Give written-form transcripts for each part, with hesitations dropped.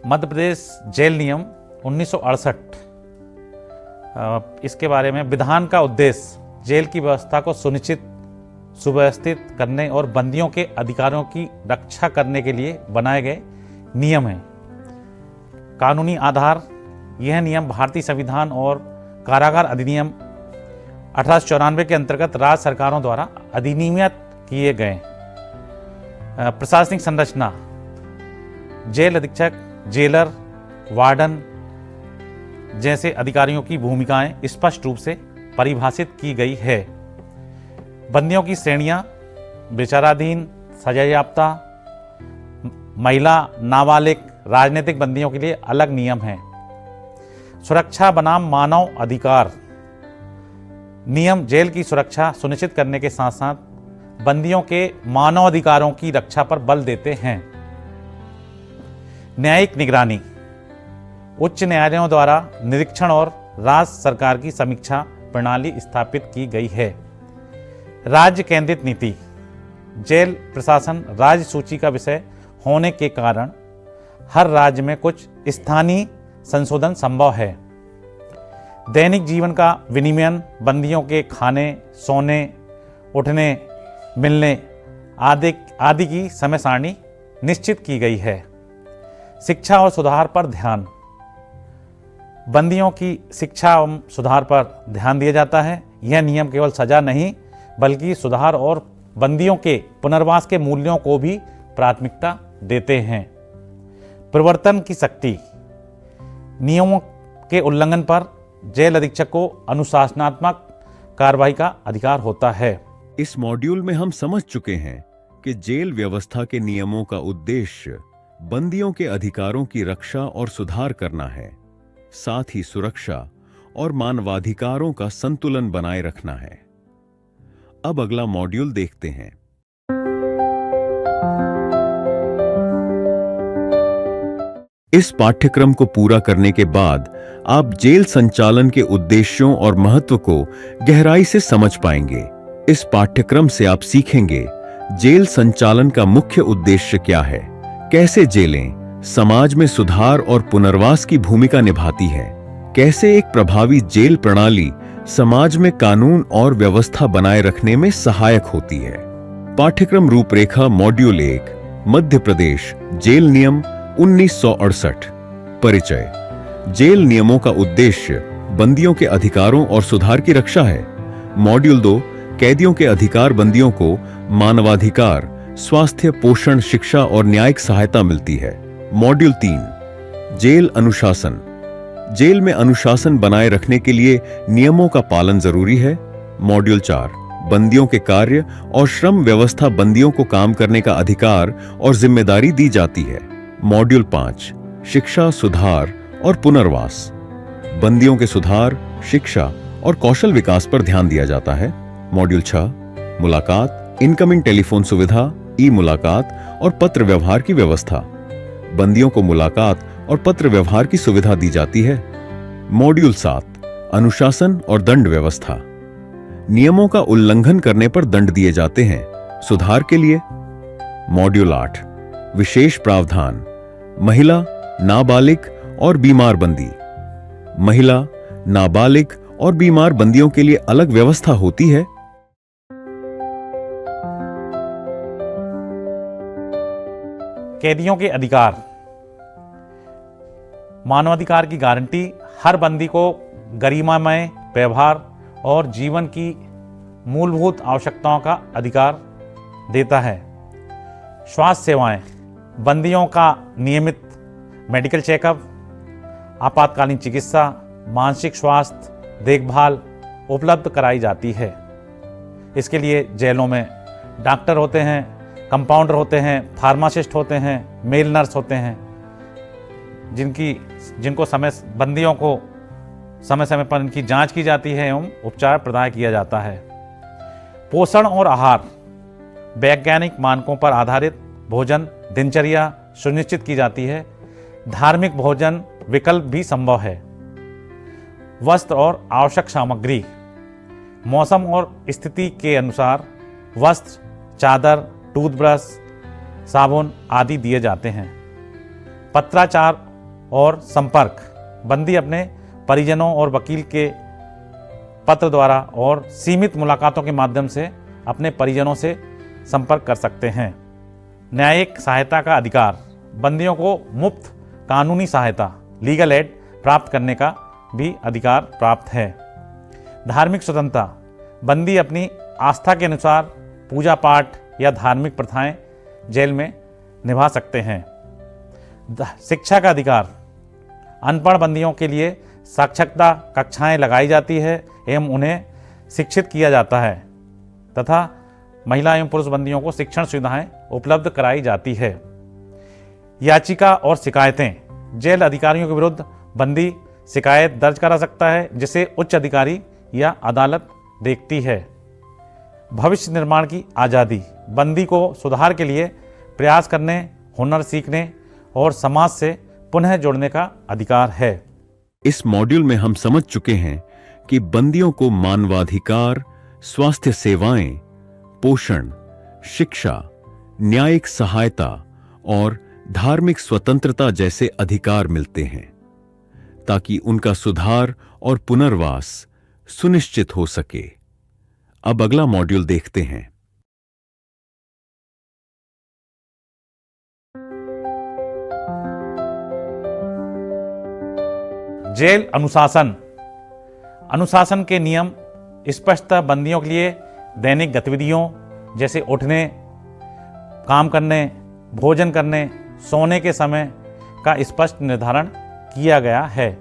Madhya Pradesh jail नियम 1968, इसके बारे में विधान का उद्देश्य जेल की व्यवस्था को सुव्यवस्थित करने और बंदियों के अधिकारों की रक्षा करने के लिए बनाए गए नियम हैं। कानूनी आधार: यह नियम भारतीय संविधान और कारागार अधिनियम 1894 के अंतर्गत राज्य सरकारों द्वारा अधिनियमित किए गए। प्रशासनिक संरचना: जेल अधीक्षक, जेलर, वार्डन जैसे अधिकारियों की भूमिकाएं स्पष्ट रूप से परिभाषित की गई है। बंदियों की श्रेणियां: विचाराधीन, सजायाफ्ता, महिला, नाबालिग, राजनीतिक बंदियों के लिए अलग नियम हैं। सुरक्षा बनाम मानव अधिकार: नियम जेल की सुरक्षा सुनिश्चित करने के साथ साथ बंदियों के मानवाधिकारों की रक्षा पर बल देते हैं। न्यायिक निगरानी: उच्च न्यायालयों द्वारा निरीक्षण और राज्य सरकार की समीक्षा प्रणाली स्थापित की गई है। राज्य केंद्रित नीति: जेल प्रशासन राज्य सूची का विषय होने के कारण हर राज्य में कुछ स्थानीय संशोधन संभव है। दैनिक जीवन का विनियमन: बंदियों के खाने, सोने, उठने, मिलने आदि की समय सारणी निश्चित की गई है। शिक्षा और सुधार पर ध्यान: बंदियों की शिक्षा एवं सुधार पर ध्यान दिया जाता है। यह नियम केवल सजा नहीं बल्कि सुधार और बंदियों के पुनर्वास के मूल्यों को भी प्राथमिकता देते हैं। प्रवर्तन की शक्ति: नियमों के उल्लंघन पर जेल अधीक्षक को अनुशासनात्मक कार्रवाई का अधिकार होता है। इस मॉड्यूल में हम समझ चुके हैं कि जेल व्यवस्था के नियमों का उद्देश्य बंदियों के अधिकारों की रक्षा और सुधार करना है, साथ ही सुरक्षा और मानवाधिकारों का संतुलन बनाए रखना है। अब अगला मॉड्यूल देखते हैं। इस पाठ्यक्रम को पूरा करने के बाद आप जेल संचालन के उद्देश्यों और महत्व को गहराई से समझ पाएंगे। इस पाठ्यक्रम से आप सीखेंगे जेल संचालन का मुख्य उद्देश्य क्या है, कैसे जेलें समाज में सुधार और पुनर्वास की भूमिका निभाती है, कैसे एक प्रभावी जेल प्रणाली समाज में कानून और व्यवस्था बनाए रखने में सहायक होती है। पाठ्यक्रम रूपरेखा मॉड्यूल 1 मध्य प्रदेश जेल नियम 1968। परिचय: जेल नियमों का उद्देश्य बंदियों के अधिकारों और सुधार की रक्षा है। मॉड्यूल 2 कैदियों के अधिकार: बंदियों को मानवाधिकार, स्वास्थ्य, पोषण, शिक्षा और न्यायिक सहायता मिलती है। मॉड्यूल 3 जेल अनुशासन: जेल में अनुशासन बनाए रखने के लिए नियमों का पालन जरूरी है। मॉड्यूल 4 बंदियों के कार्य और श्रम व्यवस्था: बंदियों को काम करने का अधिकार और जिम्मेदारी दी जाती है। मॉड्यूल 5 शिक्षा, सुधार और पुनर्वास: बंदियों के सुधार, शिक्षा और कौशल विकास पर ध्यान दिया जाता है। मॉड्यूल 6 मुलाकात, इनकमिंग टेलीफोन सुविधा, ई मुलाकात और पत्र व्यवहार की व्यवस्था: बंदियों को मुलाकात और पत्र व्यवहार की सुविधा दी जाती है। मॉड्यूल 7 अनुशासन और दंड व्यवस्था: नियमों का उल्लंघन करने पर दंड दिए जाते हैं, सुधार के लिए। मॉड्यूल 8 विशेष प्रावधान: महिला, नाबालिग और बीमार बंदी: महिला, नाबालिग और बीमार बंदियों के लिए अलग व्यवस्था होती है। कैदियों के अधिकार: मानवाधिकार की गारंटी हर बंदी को गरिमामय व्यवहार और जीवन की मूलभूत आवश्यकताओं का अधिकार देता है। स्वास्थ्य सेवाएं: बंदियों का नियमित मेडिकल चेकअप, आपातकालीन चिकित्सा, मानसिक स्वास्थ्य देखभाल उपलब्ध कराई जाती है। इसके लिए जेलों में डॉक्टर होते हैं, कंपाउंडर होते हैं, फार्मासिस्ट होते हैं, मेल नर्स होते हैं, जिनको बंदियों को समय समय पर इनकी जांच की जाती है एवं उपचार प्रदान किया जाता है। पोषण और आहार: वैज्ञानिक मानकों पर आधारित भोजन दिनचर्या सुनिश्चित की जाती है। धार्मिक भोजन विकल्प भी संभव है। वस्त्र और आवश्यक सामग्री: मौसम और स्थिति के अनुसार वस्त्र, चादर, टूथब्रश, साबुन आदि दिए जाते हैं। पत्राचार और संपर्क। बंदी अपने परिजनों और वकील के पत्र द्वारा और सीमित मुलाकातों के माध्यम से अपने परिजनों से संपर्क कर सकते हैं। न्यायिक सहायता का अधिकार। बंदियों को मुफ्त कानूनी सहायता लीगल एड प्राप्त करने का भी अधिकार प्राप्त है। धार्मिक स्वतंत्रता। बंदी अपनी आस्था के अनुसार पूजा पाठ या धार्मिक प्रथाएं जेल में निभा सकते हैं। शिक्षा का अधिकार। अनपढ़ बंदियों के लिए साक्षरता कक्षाएं लगाई जाती है एवं उन्हें शिक्षित किया जाता है तथा महिला एवं पुरुष बंदियों को शिक्षण सुविधाएं उपलब्ध कराई जाती है। याचिका और शिकायतें। जेल अधिकारियों के विरुद्ध बंदी शिकायत दर्ज करा सकता है जिसे उच्च अधिकारी या अदालत देखती है। भविष्य निर्माण की आज़ादी। बंदी को सुधार के लिए प्रयास करने, हुनर सीखने और समाज से पुनः जोड़ने का अधिकार है। इस मॉड्यूल में हम समझ चुके हैं कि बंदियों को मानवाधिकार, स्वास्थ्य सेवाएं, पोषण, शिक्षा, न्यायिक सहायता और धार्मिक स्वतंत्रता जैसे अधिकार मिलते हैं ताकि उनका सुधार और पुनर्वास सुनिश्चित हो सके। अब अगला मॉड्यूल देखते हैं। जेल अनुशासन। अनुशासन के नियम स्पष्टतः बंदियों के लिए दैनिक गतिविधियों जैसे उठने, काम करने, भोजन करने, सोने के समय का स्पष्ट निर्धारण किया गया है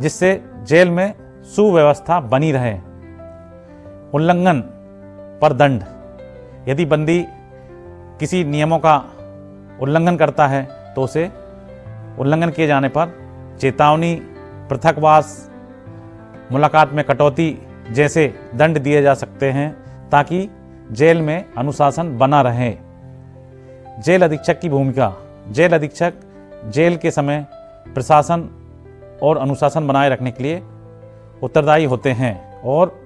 जिससे जेल में सुव्यवस्था बनी रहे। उल्लंघन पर दंड। यदि बंदी किसी नियमों का उल्लंघन करता है तो उसे उल्लंघन किए जाने पर चेतावनी, पृथकवास, मुलाकात में कटौती जैसे दंड दिए जा सकते हैं ताकि जेल में अनुशासन बना रहे। जेल अधीक्षक की भूमिका। जेल अधीक्षक जेल के समय प्रशासन और अनुशासन बनाए रखने के लिए उत्तरदायी होते हैं और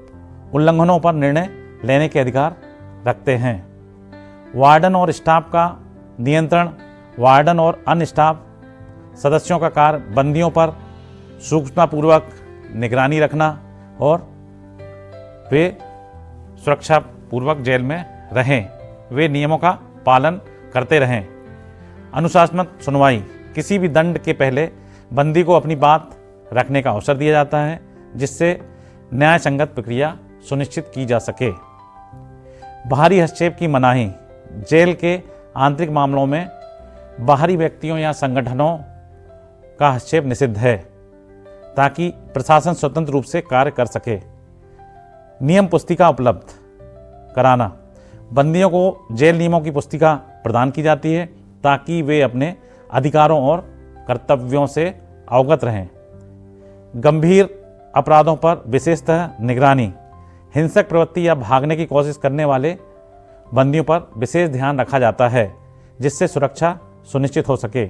उल्लंघनों पर निर्णय लेने के अधिकार रखते हैं। वार्डन और स्टाफ का नियंत्रण। वार्डन और अन्य स्टाफ सदस्यों का कार्य बंदियों पर सूक्ष्मतापूर्वक निगरानी रखना और वे सुरक्षापूर्वक जेल में रहें, वे नियमों का पालन करते रहें। अनुशासनात्मक सुनवाई। किसी भी दंड के पहले बंदी को अपनी बात रखने का अवसर दिया जाता है जिससे न्याय संगत प्रक्रिया सुनिश्चित की जा सके। बाहरी हस्तक्षेप की मनाही। जेल के आंतरिक मामलों में बाहरी व्यक्तियों या संगठनों का हस्तक्षेप निषिद्ध है ताकि प्रशासन स्वतंत्र रूप से कार्य कर सके। नियम पुस्तिका उपलब्ध कराना। बंदियों को जेल नियमों की पुस्तिका प्रदान की जाती है ताकि वे अपने अधिकारों और कर्तव्यों से अवगत रहें। गंभीर अपराधों पर विशेषतः निगरानी। हिंसक प्रवृत्ति या भागने की कोशिश करने वाले बंदियों पर विशेष ध्यान रखा जाता है जिससे सुरक्षा सुनिश्चित हो सके।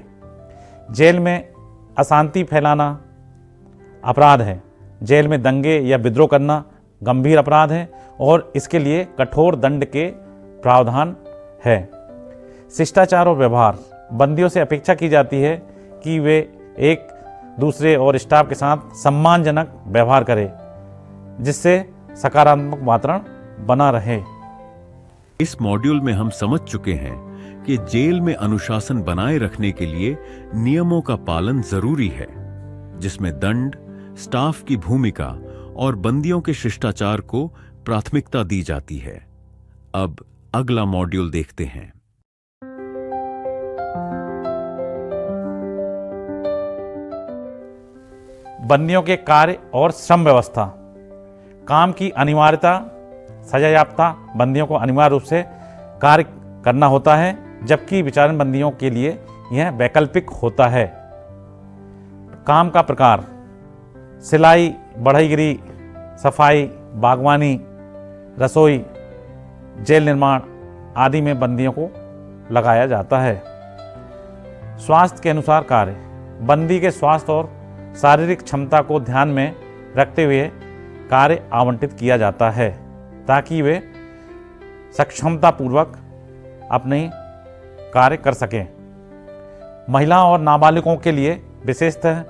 जेल में अशांति फैलाना अपराध है। जेल में दंगे या विद्रोह करना गंभीर अपराध है और इसके लिए कठोर दंड के प्रावधान है। शिष्टाचार और व्यवहार। बंदियों से अपेक्षा की जाती है कि वे एक दूसरे और स्टाफ के साथ सम्मानजनक व्यवहार करें जिससे सकारात्मक वातावरण बना रहे। इस मॉड्यूल में हम समझ चुके हैं कि जेल में अनुशासन बनाए रखने के लिए नियमों का पालन जरूरी है जिसमें दंड, स्टाफ की भूमिका और बंदियों के शिष्टाचार को प्राथमिकता दी जाती है। अब अगला मॉड्यूल देखते हैं। बंदियों के कार्य और श्रम व्यवस्था। काम की अनिवार्यता। सजायाफ्ता बंदियों को अनिवार्य रूप से कार्य करना होता है जबकि विचारण बंदियों के लिए यह वैकल्पिक होता है। काम का प्रकार। सिलाई, बढ़ईगिरी, सफाई, बागवानी, रसोई, जेल निर्माण आदि में बंदियों को लगाया जाता है। स्वास्थ्य के अनुसार कार्य। बंदी के स्वास्थ्य और शारीरिक क्षमता को ध्यान में रखते हुए कार्य आवंटित किया जाता है ताकि वे सक्षमतापूर्वक अपने कार्य कर सकें। महिला और नाबालिगों के लिए विशेषतः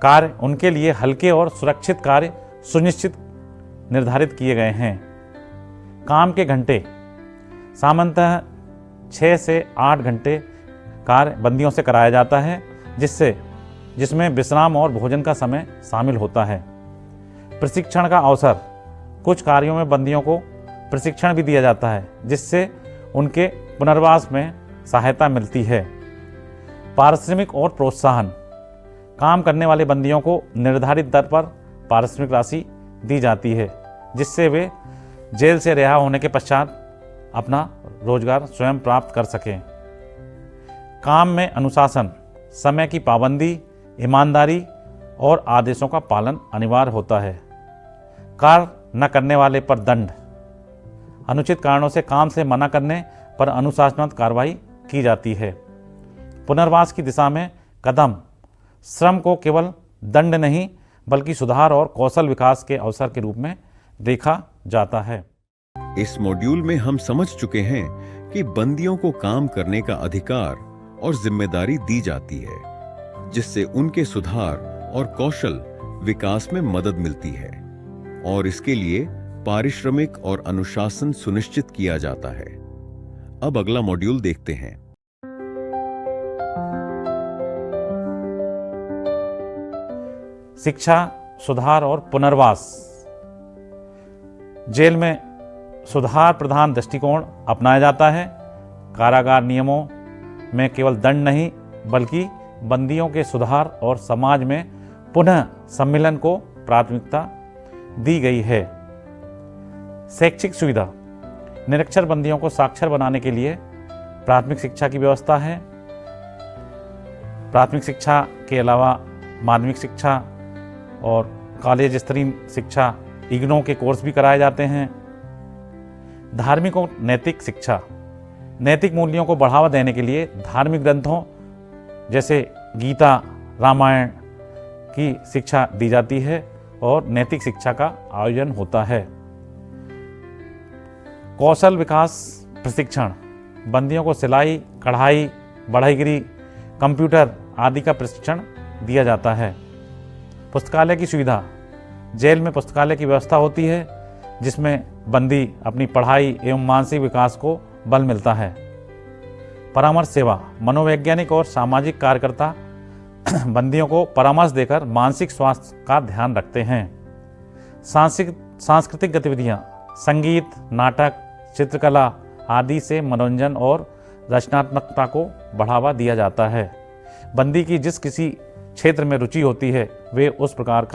कार्य उनके लिए हल्के और सुरक्षित कार्य सुनिश्चित निर्धारित किए गए हैं। काम के घंटे सामान्यतः 6 से 8 घंटे कार्य बंदियों से कराया जाता है, जिसमें विश्राम और भोजन का समय शामिल होता है। प्रशिक्षण का अवसर, कुछ कार्यों में बंदियों को प्रशिक्षण भी दिया जाता है, जिससे उनके पुनर्वास में सहायता मिलती है। पारिश्रमिक और प्रोत्साहन, काम करने वाले बंदियों को निर्धारित दर पर पारिश्रमिक राशि दी जाती है, जिससे वे जेल से रिहा होने के पश्चात अपना रोजगार स्वयं प्राप्त कर सकें। काम में अनुशासन, समय की पाबंदी, ईमानदारी और आदेशों का पालन अनिवार्य होता है। कार्य न करने वाले पर दंड, अनुचित कारणों से काम से मना करने पर अनुशासनात्मक कार्रवाई की जाती है। पुनर्वास की दिशा में कदम, श्रम को केवल दंड नहीं बल्कि सुधार और कौशल विकास के अवसर के रूप में देखा जाता है। इस मॉड्यूल में हम समझ चुके हैं कि बंदियों को काम करने का अधिकार और जिम्मेदारी दी जाती है, जिससे उनके सुधार और कौशल विकास में मदद मिलती है और इसके लिए पारिश्रमिक और अनुशासन सुनिश्चित किया जाता है। अब अगला मॉड्यूल देखते हैं। शिक्षा, सुधार और पुनर्वास। जेल में सुधार प्रधान दृष्टिकोण अपनाया जाता है। कारागार नियमों में केवल दंड नहीं बल्कि बंदियों के सुधार और समाज में पुनः सम्मिलन को प्राथमिकता दी गई है। शैक्षिक सुविधा, निरक्षर बंदियों को साक्षर बनाने के लिए प्राथमिक शिक्षा की व्यवस्था है। प्राथमिक शिक्षा के अलावा माध्यमिक शिक्षा और कॉलेज स्तरीय शिक्षा, इग्नो के कोर्स भी कराए जाते हैं। धार्मिक और नैतिक शिक्षा, नैतिक मूल्यों को बढ़ावा देने के लिए धार्मिक ग्रंथों जैसे गीता, रामायण की शिक्षा दी जाती है और नैतिक शिक्षा का आयोजन होता है। कौशल विकास प्रशिक्षण, बंदियों को सिलाई, कढ़ाई, बढ़ईगिरी, कंप्यूटर आदि का प्रशिक्षण दिया जाता है। पुस्तकालय की सुविधा, जेल में पुस्तकालय की व्यवस्था होती है जिसमें बंदी अपनी पढ़ाई एवं मानसिक विकास को बल मिलता है। परामर्श सेवा, मनोवैज्ञानिक और सामाजिक कार्यकर्ता बंदियों को परामर्श देकर मानसिक स्वास्थ्य का ध्यान रखते हैं। सांस्कृतिक गतिविधियां, संगीत, नाटक, चित्रकला आदि से मनोरंजन और रचनात्मकता को बढ़ावा दिया जाता है। बंदी की जिस किसी क्षेत्र में रुचि होती है वे उस प्रकार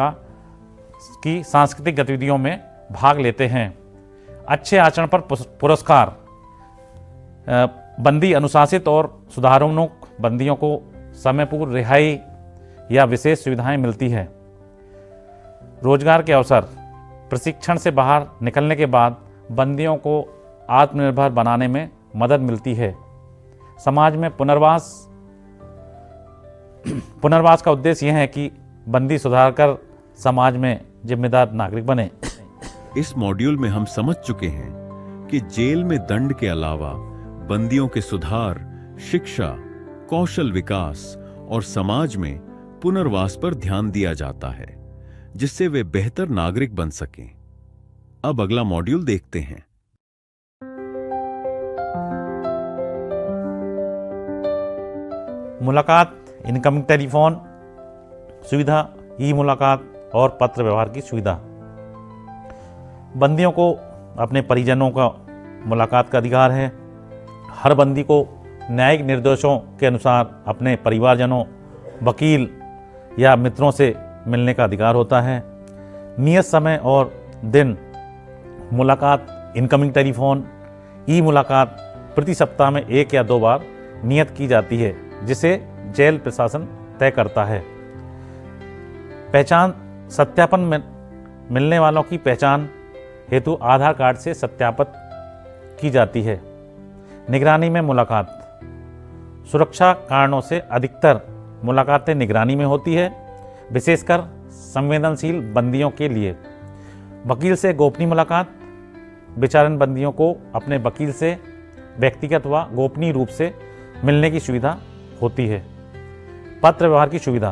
की सांस्कृतिक गतिविधियों में भाग लेते हैं। अच्छे आचरण पर पुरस्कार, बंदी अनुशासित और सुधारोन्मुख बंदियों को समय पूर्व रिहाई या विशेष सुविधाएं मिलती है। रोजगार के अवसर, प्रशिक्षण से बाहर निकलने के बाद बंदियों को आत्मनिर्भर बनाने में मदद मिलती है। समाज में पुनर्वास का उद्देश्य यह है कि बंदी सुधार कर समाज में जिम्मेदार नागरिक बने। इस मॉड्यूल में हम समझ चुके हैं कि जेल में दंड के अलावा बंदियों के सुधार, शिक्षा, कौशल विकास और समाज में पुनर्वास पर ध्यान दिया जाता है जिससे वे बेहतर नागरिक बन सकें। अब अगला मॉड्यूल देखते हैं। मुलाकात, इनकमिंग टेलीफोन सुविधा, ई मुलाकात और पत्र व्यवहार की सुविधा। बंदियों को अपने परिजनों का मुलाकात का अधिकार है। हर बंदी को न्यायिक निर्देशों के अनुसार अपने परिवारजनों, वकील या मित्रों से मिलने का अधिकार होता है। नियत समय और दिन मुलाकात, इनकमिंग टेलीफोन, ई मुलाकात प्रति सप्ताह में 1 या 2 बार नियत की जाती है जिसे जेल प्रशासन तय करता है। पहचान सत्यापन में मिलने वालों की पहचान हेतु आधार कार्ड से सत्यापित की जाती है। निगरानी में मुलाकात, सुरक्षा कारणों से अधिकतर मुलाकातें निगरानी में होती है, विशेषकर संवेदनशील बंदियों के लिए। वकील से गोपनीय मुलाकात, विचारण बंदियों को अपने वकील से व्यक्तिगत व गोपनीय रूप से मिलने की सुविधा होती है। पत्र व्यवहार की सुविधा,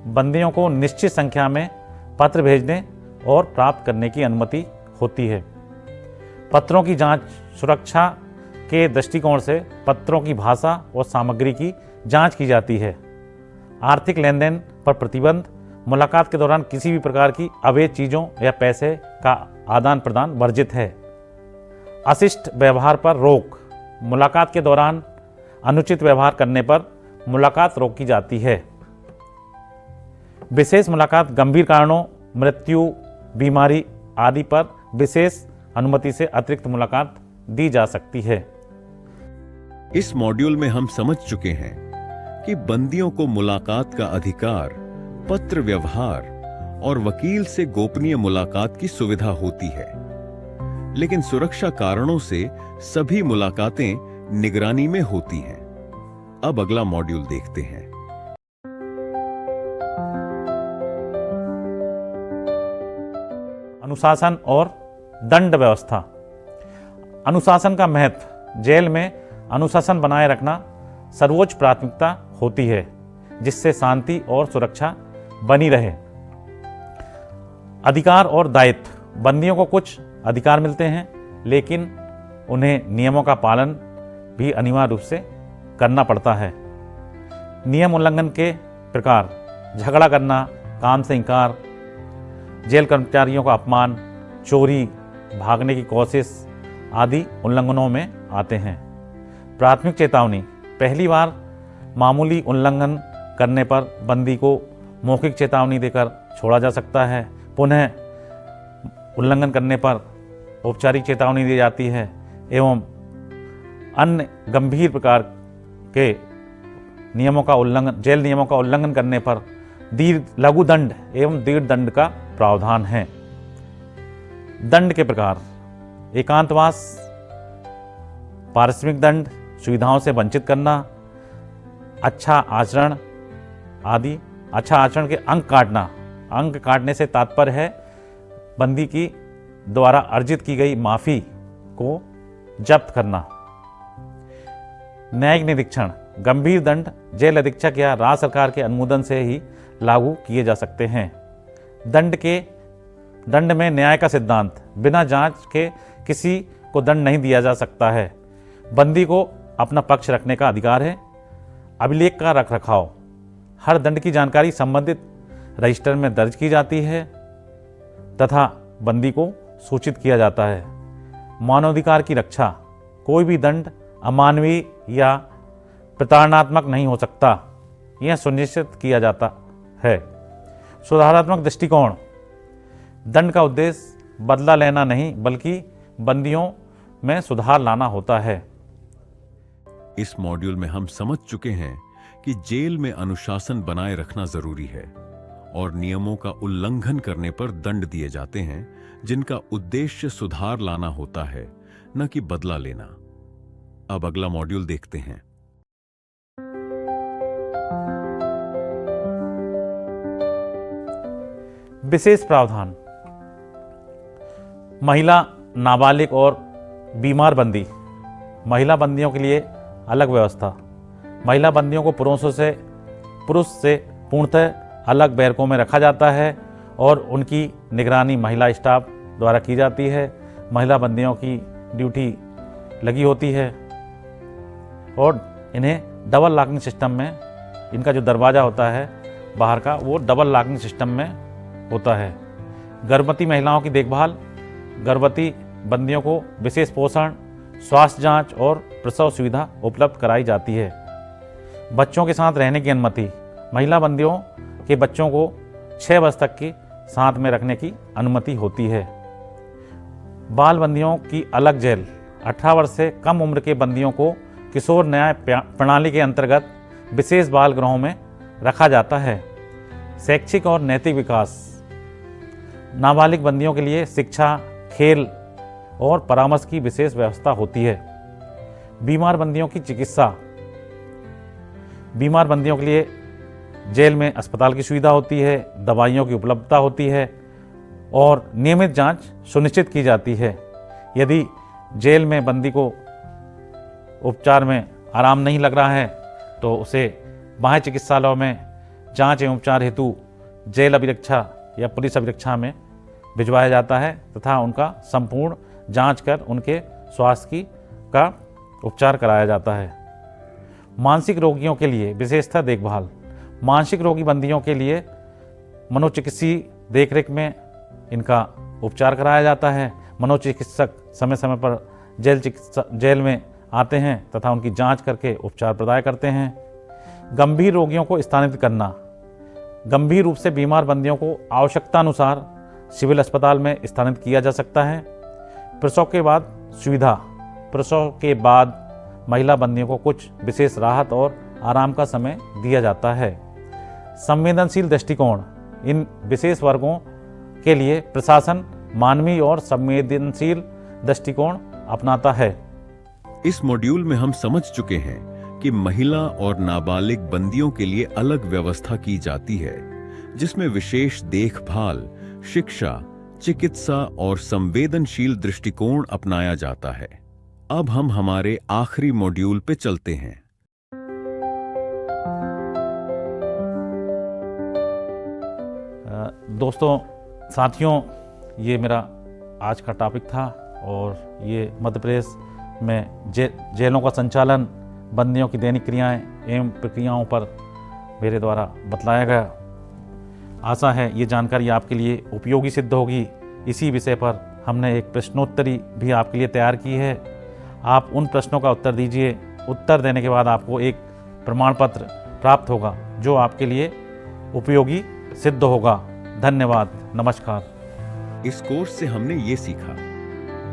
बंदियों को निश्चित संख्या में पत्र भेजने और प्राप्त करने की अनुमति होती है। पत्रों की जांच, सुरक्षा के दृष्टिकोण से पत्रों की भाषा और सामग्री की जांच की जाती है। आर्थिक लेनदेन पर प्रतिबंध, मुलाकात के दौरान किसी भी प्रकार की अवैध चीज़ों या पैसे का आदान प्रदान वर्जित है। अशिष्ट व्यवहार पर रोक, मुलाकात के दौरान अनुचित व्यवहार करने पर मुलाकात रोकी जाती है। विशेष मुलाकात गंभीर कारणों, मृत्यु, बीमारी आदि पर विशेष अनुमति से अतिरिक्त मुलाकात दी जा सकती है। इस मॉड्यूल में हम समझ चुके हैं कि बंदियों को मुलाकात का अधिकार, पत्र व्यवहार और वकील से गोपनीय मुलाकात की सुविधा होती है, लेकिन सुरक्षा कारणों से सभी मुलाकातें निगरानी में होती हैं। अब अगला मॉड्यूल देखते हैं। अनुशासन और दंड व्यवस्था। अनुशासन का महत्व, जेल में अनुशासन बनाए रखना सर्वोच्च प्राथमिकता होती है, जिससे शांति और सुरक्षा बनी रहे। अधिकार और दायित्व, बंदियों को कुछ अधिकार मिलते हैं, लेकिन उन्हें नियमों का पालन भी अनिवार्य रूप से करना पड़ता है। नियम उल्लंघन के प्रकार, झगड़ा करना, काम से इंकार, जेल कर्मचारियों का अपमान, चोरी, भागने की कोशिश आदि उल्लंघनों में आते हैं। प्राथमिक चेतावनी, पहली बार मामूली उल्लंघन करने पर बंदी को मौखिक चेतावनी देकर छोड़ा जा सकता है। पुनः उल्लंघन करने पर औपचारिक चेतावनी दी जाती है एवं अन्य गंभीर प्रकार के नियमों का उल्लंघन, जेल नियमों का उल्लंघन करने पर लघु दंड एवं दीर्घ दंड का प्रावधान है। दंड के प्रकार, एकांतवास, पारिश्रमिक दंड, सुविधाओं से वंचित करना, अच्छा आचरण आदि। अच्छा आचरण के अंक काटना, अंक काटने से तात्पर्य है बंदी की द्वारा अर्जित की गई माफी को जब्त करना। न्यायिक निरीक्षण, गंभीर दंड जेल अधीक्षक या राज्य सरकार के अनुमोदन से ही लागू किए जा सकते हैं। दंड में न्याय का सिद्धांत, बिना जांच के किसी को दंड नहीं दिया जा सकता है। बंदी को अपना पक्ष रखने का अधिकार है। अभिलेख का रखरखाव, हर दंड की जानकारी संबंधित रजिस्टर में दर्ज की जाती है तथा बंदी को सूचित किया जाता है। मानवाधिकार की रक्षा, कोई भी दंड अमानवीय या प्रताड़नात्मक नहीं हो सकता, यह सुनिश्चित किया जाता है। सुधारात्मक दृष्टिकोण, दंड का उद्देश्य बदला लेना नहीं बल्कि बंदियों में सुधार लाना होता है। इस मॉड्यूल में हम समझ चुके हैं कि जेल में अनुशासन बनाए रखना जरूरी है और नियमों का उल्लंघन करने पर दंड दिए जाते हैं, जिनका उद्देश्य सुधार लाना होता है, न कि बदला लेना। अब अगला मॉड्यूल देखते हैं। विशेष प्रावधान, महिला, नाबालिग और बीमार बंदी। महिला बंदियों के लिए अलग व्यवस्था, महिला बंदियों को पुरुष से पूर्णतः अलग बैरकों में रखा जाता है और उनकी निगरानी महिला स्टाफ द्वारा की जाती है। महिला बंदियों की ड्यूटी लगी होती है और इन्हें डबल लॉकिंग सिस्टम में, इनका जो दरवाज़ा होता है बाहर का, वो डबल लॉकिंग सिस्टम में होता है। गर्भवती महिलाओं की देखभाल, गर्भवती बंदियों को विशेष पोषण, स्वास्थ्य जांच और प्रसव सुविधा उपलब्ध कराई जाती है। बच्चों के साथ रहने की अनुमति, महिला बंदियों के बच्चों को 6 वर्ष तक की साथ में रखने की अनुमति होती है। बाल बंदियों की अलग जेल, 18 वर्ष से कम उम्र के बंदियों को किशोर न्याय प्रणाली के अंतर्गत विशेष बाल गृहों में रखा जाता है। शैक्षिक और नैतिक विकास, नाबालिग बंदियों के लिए शिक्षा, खेल और परामर्श की विशेष व्यवस्था होती है। बीमार बंदियों की चिकित्सा, बीमार बंदियों के लिए जेल में अस्पताल की सुविधा होती है, दवाइयों की उपलब्धता होती है और नियमित जांच सुनिश्चित की जाती है। यदि जेल में बंदी को उपचार में आराम नहीं लग रहा है तो उसे बाह्य चिकित्सालयों में जांच एवं उपचार हेतु जेल अभिरक्षा या पुलिस अभिरक्षा में भिजवाया जाता है तथा उनका संपूर्ण जांच कर उनके स्वास्थ्य का उपचार कराया जाता है। मानसिक रोगियों के लिए विशेषतः देखभाल। मानसिक रोगी बंदियों के लिए मनोचिकित्सीय देखरेख में इनका उपचार कराया जाता है। मनोचिकित्सक समय समय पर जेल में आते हैं तथा उनकी जांच करके उपचार प्रदान करते हैं। गंभीर रोगियों को स्थानांतरित करना। गंभीर रूप से बीमार बंदियों को आवश्यकतानुसार सिविल अस्पताल में स्थानांतरित किया जा सकता है। प्रसव के बाद सुविधा। प्रसव के बाद महिला बंदियों को कुछ विशेष राहत और आराम का समय दिया जाता है। संवेदनशील दृष्टिकोण। इन विशेष वर्गों के लिए प्रशासन मानवीय और संवेदनशील दृष्टिकोण अपनाता है। इस मॉड्यूल में हम समझ चुके हैं कि महिला और नाबालिग बंदियों के लिए अलग व्यवस्था की जाती है, जिसमें विशेष देखभाल, शिक्षा, चिकित्सा और संवेदनशील दृष्टिकोण अपनाया जाता है। अब हम हमारे आखिरी मॉड्यूल पे चलते हैं। दोस्तों, साथियों, ये मेरा आज का टॉपिक था और ये मध्य प्रदेश में जेलों का संचालन, बंदियों की दैनिक क्रियाएं एवं प्रक्रियाओं पर मेरे द्वारा बतलाया गया। आशा है ये जानकारी आपके लिए उपयोगी सिद्ध होगी। इसी विषय पर हमने एक प्रश्नोत्तरी भी आपके लिए तैयार की है। आप उन प्रश्नों का उत्तर दीजिए। उत्तर देने के बाद आपको एक प्रमाण पत्र प्राप्त होगा जो आपके लिए उपयोगी सिद्ध होगा। धन्यवाद। नमस्कार। इस कोर्स से हमने ये सीखा,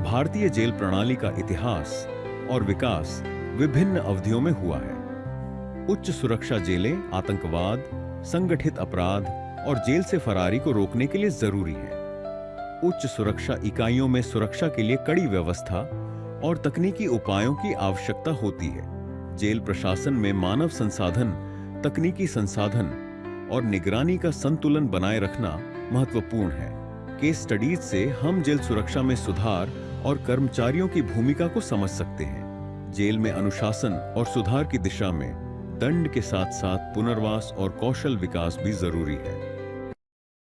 भारतीय जेल प्रणाली का इतिहास और विकास विभिन्न अवधियों में हुआ है। उच्च सुरक्षा जेलें आतंकवाद, संगठित अपराध और जेल से फरारी को रोकने के लिए जरूरी है। उच्च सुरक्षा इकाइयों में सुरक्षा के लिए कड़ी व्यवस्था और तकनीकी उपायों की आवश्यकता होती है। जेल प्रशासन में मानव संसाधन, तकनीकी संसाधन और निगरानी का संतुलन बनाए रखना महत्वपूर्ण है। केस स्टडीज से हम जेल सुरक्षा में सुधार और कर्मचारियों की भूमिका को समझ सकते हैं। जेल में अनुशासन और सुधार की दिशा में दंड के साथ साथ पुनर्वास और कौशल विकास भी जरूरी है।